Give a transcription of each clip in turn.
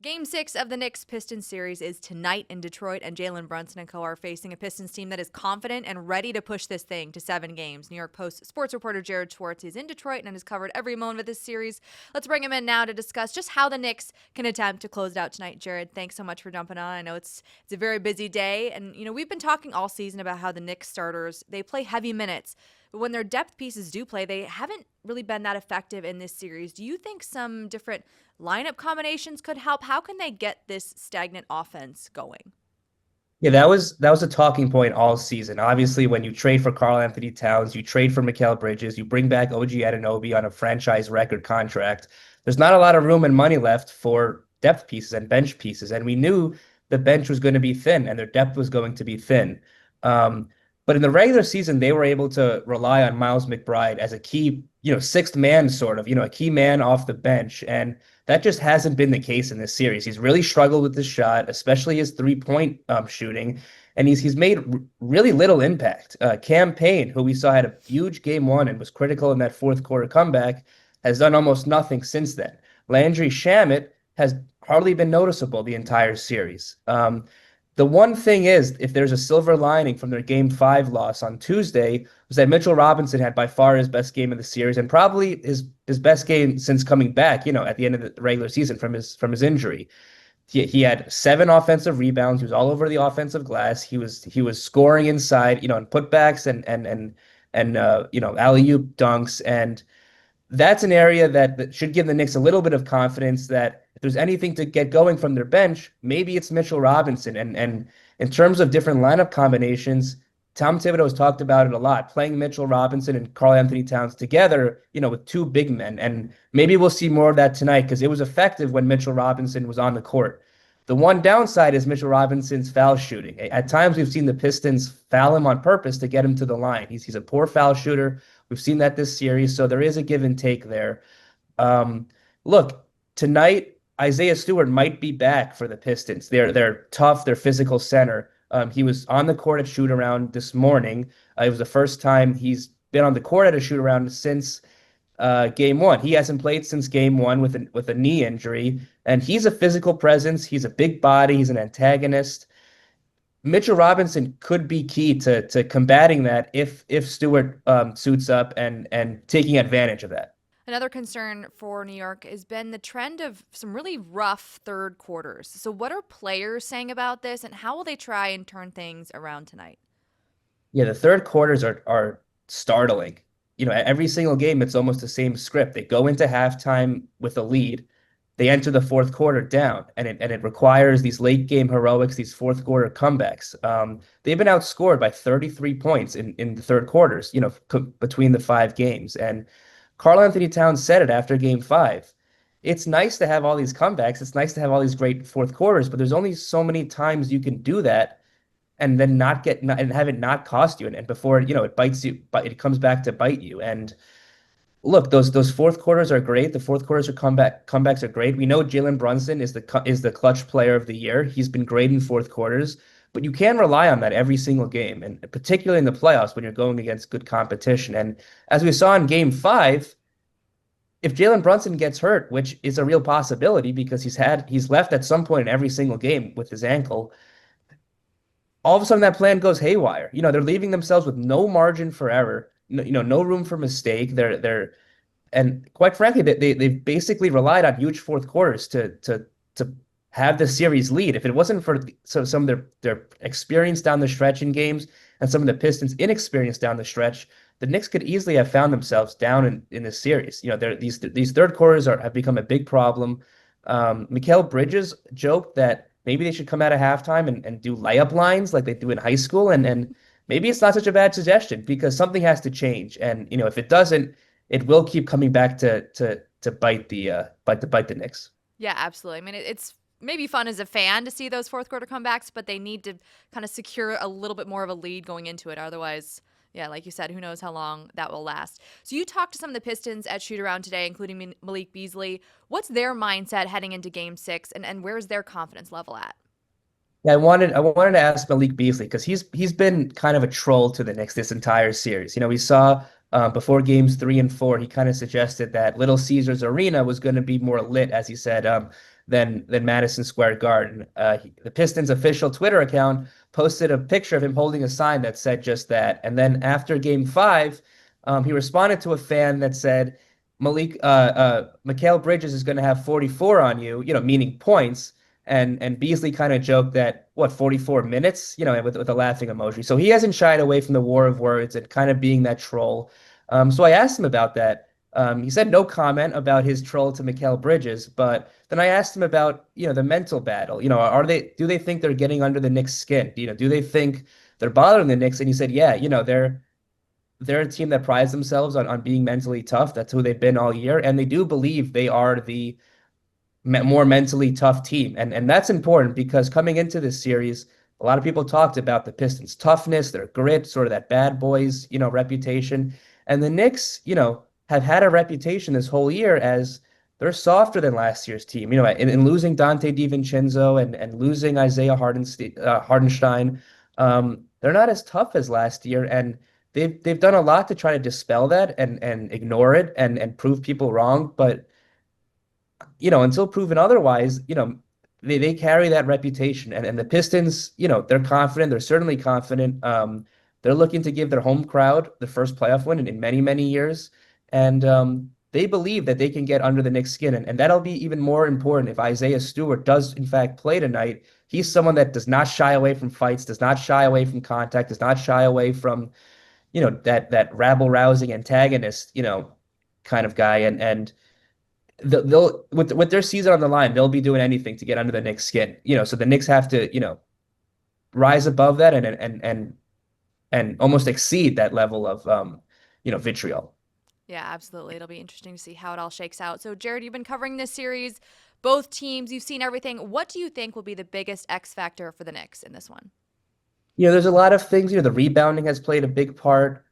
Game 6 of the Knicks Pistons series is tonight in Detroit, and Jaylen Brunson and co are facing a Pistons team that is confident and ready to push this thing to 7 games. New York Post sports reporter Jared Schwartz is in Detroit and has covered every moment of this series. Let's bring him in now to discuss just how the Knicks can attempt to close it out tonight. Jared, thanks so much for jumping on. I know it's a very busy day, and we've been talking all season about how the Knicks starters, they play heavy minutes. But when their depth pieces do play, they haven't really been that effective in this series. Do you think some different lineup combinations could help? How can they get this stagnant offense going? Yeah, that was a talking point all season. Obviously, when you trade for Karl-Anthony Towns, you trade for Mikal Bridges, you bring back OG Anunoby on a franchise record contract. There's not a lot of room and money left for depth pieces and bench pieces, and we knew the bench was going to be thin and their depth was going to be thin. But in the regular season, they were able to rely on Miles McBride as a key, sixth man sort of, a key man off the bench. And that just hasn't been the case in this series. He's really struggled with his shot, especially his three-point shooting, and he's made really little impact. Cam Payne, who we saw had a huge game one and was critical in that fourth quarter comeback, has done almost nothing since then. Landry Shamet has hardly been noticeable the entire series. The one thing is, if there's a silver lining from their Game 5 loss on Tuesday, was that Mitchell Robinson had by far his best game of the series and probably his best game since coming back, at the end of the regular season from his injury. He had 7 offensive rebounds. He was all over the offensive glass. He was scoring inside, and putbacks and alley-oop dunks, and that's an area that should give the Knicks a little bit of confidence that if there's anything to get going from their bench, maybe it's Mitchell Robinson. And in terms of different lineup combinations, Tom Thibodeau has talked about it a lot, playing Mitchell Robinson and Karl-Anthony Towns together, with 2 big men. And maybe we'll see more of that tonight because it was effective when Mitchell Robinson was on the court. The one downside is Mitchell Robinson's foul shooting. At times, we've seen the Pistons foul him on purpose to get him to the line. He's a poor foul shooter. We've seen that this series, so there is a give and take there. Look, tonight, Isaiah Stewart might be back for the Pistons. They're tough. They're physical center. He was on the court at shoot-around this morning. It was the first time he's been on the court at a shoot-around since game one. He hasn't played since game one with a knee injury, and he's a physical presence. He's a big body. He's an antagonist. Mitchell Robinson could be key to combating that if Stewart suits up and taking advantage of that. Another concern for New York has been the trend of some really rough third quarters. So what are players saying about this, and how will they try and turn things around tonight? Yeah, the third quarters are startling. Every single game, it's almost the same script. They go into halftime with a lead. They enter the fourth quarter down, and it requires these late game heroics, these fourth quarter comebacks. They've been outscored by 33 points in the third quarters, between the 5 games. And Karl-Anthony Towns said it after game 5. It's nice to have all these comebacks. It's nice to have all these great fourth quarters, but there's only so many times you can do that and then and have it not cost you. And before, it bites you, but it comes back to bite you. And look, those fourth quarters are great. The fourth quarters comebacks are great. We know Jaylen Brunson is the clutch player of the year. He's been great in fourth quarters, but you can rely on that every single game, and particularly in the playoffs when you're going against good competition. And as we saw in game 5, if Jaylen Brunson gets hurt, which is a real possibility because he's left at some point in every single game with his ankle, all of a sudden that plan goes haywire. They're leaving themselves with no margin for error, no room for mistake. And quite frankly, they've basically relied on huge fourth quarters to have the series lead. If it wasn't for some of their experience down the stretch in games and some of the Pistons' inexperience down the stretch, the Knicks could easily have found themselves down in this series. These third quarters have become a big problem. Mikal Bridges joked that maybe they should come out of halftime and do layup lines like they do in high school, and maybe it's not such a bad suggestion because something has to change. And if it doesn't, it will keep coming back to bite the Knicks. Yeah, absolutely. I mean, it's maybe fun as a fan to see those fourth quarter comebacks, but they need to kind of secure a little bit more of a lead going into it. Otherwise, yeah, like you said, who knows how long that will last. So you talked to some of the Pistons at shoot-around today, including Malik Beasley. What's their mindset heading into Game 6, and where's their confidence level at? Yeah, I wanted to ask Malik Beasley because he's been kind of a troll to the Knicks this entire series. We saw before games 3 and 4, he kind of suggested that Little Caesars Arena was going to be more lit, as he said, than Madison Square Garden. The Pistons official Twitter account posted a picture of him holding a sign that said just that. And then after Game 5, he responded to a fan that said, Mikal Bridges is going to have 44 on you, meaning points. And Beasley kind of joked that, 44 minutes, with a laughing emoji. So he hasn't shied away from the war of words and kind of being that troll. So I asked him about that. He said no comment about his troll to Mikal Bridges, but then I asked him about, the mental battle. Do they think they're getting under the Knicks' skin? Do they think they're bothering the Knicks? And he said, yeah, they're a team that prides themselves on being mentally tough. That's who they've been all year, and they do believe they are the more mentally tough team. And that's important because coming into this series, a lot of people talked about the Pistons' toughness, their grit, sort of that bad boys, reputation. And the Knicks, have had a reputation this whole year as they're softer than last year's team. In losing Dante DiVincenzo and losing Isaiah Hardenstein, they're not as tough as last year. And they've done a lot to try to dispel that and ignore it and prove people wrong. But until proven otherwise, they carry that reputation. And the Pistons, they're confident. They're certainly confident. They're looking to give their home crowd the first playoff win in many, many years. And they believe that they can get under the Knicks' skin. And that'll be even more important if Isaiah Stewart does, in fact, play tonight. He's someone that does not shy away from fights, does not shy away from contact, does not shy away from, that rabble-rousing antagonist, kind of guy. And they'll with their season on the line, they'll be doing anything to get under the Knicks' skin. So the Knicks have to, rise above that and almost exceed that level of vitriol. Yeah, absolutely. It'll be interesting to see how it all shakes out. So, Jared, you've been covering this series, both teams, you've seen everything. What do you think will be the biggest X factor for the Knicks in this one? There's a lot of things. The rebounding has played a big part.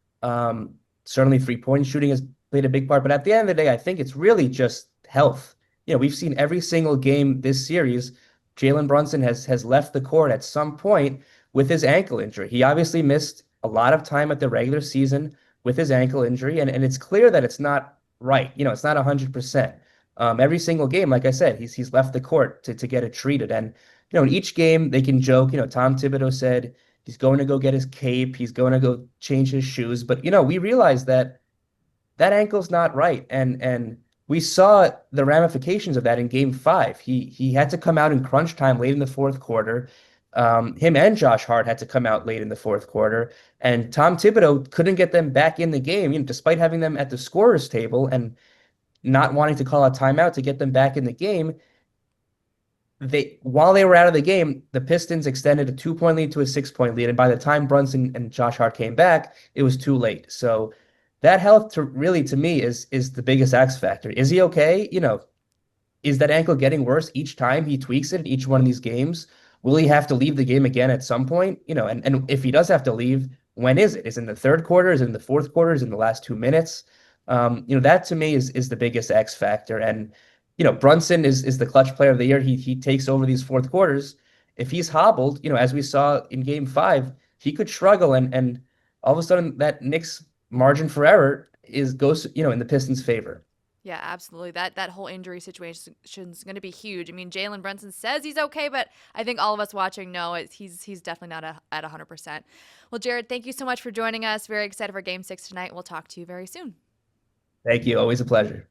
Certainly, three-point shooting has played a big part. But at the end of the day, I think it's really just health. We've seen every single game this series, Jaylen Brunson has left the court at some point with his ankle injury. He obviously missed a lot of time at the regular season with his ankle injury, and it's clear that it's not right. It's not 100%. Every single game, like I said, he's left the court to get it treated. And, in each game they can joke, Tom Thibodeau said he's going to go get his cape, he's going to go change his shoes. But, we realize that ankle's not right. And we saw the ramifications of that in Game 5. He had to come out in crunch time late in the fourth quarter. Him and Josh Hart had to come out late in the fourth quarter, and Tom Thibodeau couldn't get them back in the game, despite having them at the scorer's table and not wanting to call a timeout to get them back in the game. While they were out of the game, the Pistons extended a 2-point lead to a 6-point lead, and by the time Brunson and Josh Hart came back, it was too late. So that health to me is the biggest X factor. Is he okay? Is that ankle getting worse each time he tweaks it in each one of these games? Will he have to leave the game again at some point? And if he does have to leave, when is it? Is it in the third quarter? Is it in the fourth quarter? Is it in the last 2 minutes? That to me is the biggest X factor. And, Brunson is the clutch player of the year. He takes over these fourth quarters. If he's hobbled, as we saw in Game 5, he could struggle and all of a sudden that Knicks margin for error goes, in the Pistons' favor. Yeah, absolutely. That whole injury situation is going to be huge. I mean, Jaylen Brunson says he's okay, but I think all of us watching know he's definitely not at 100%. Well, Jared, thank you so much for joining us. Very excited for Game 6 tonight. We'll talk to you very soon. Thank you. Always a pleasure.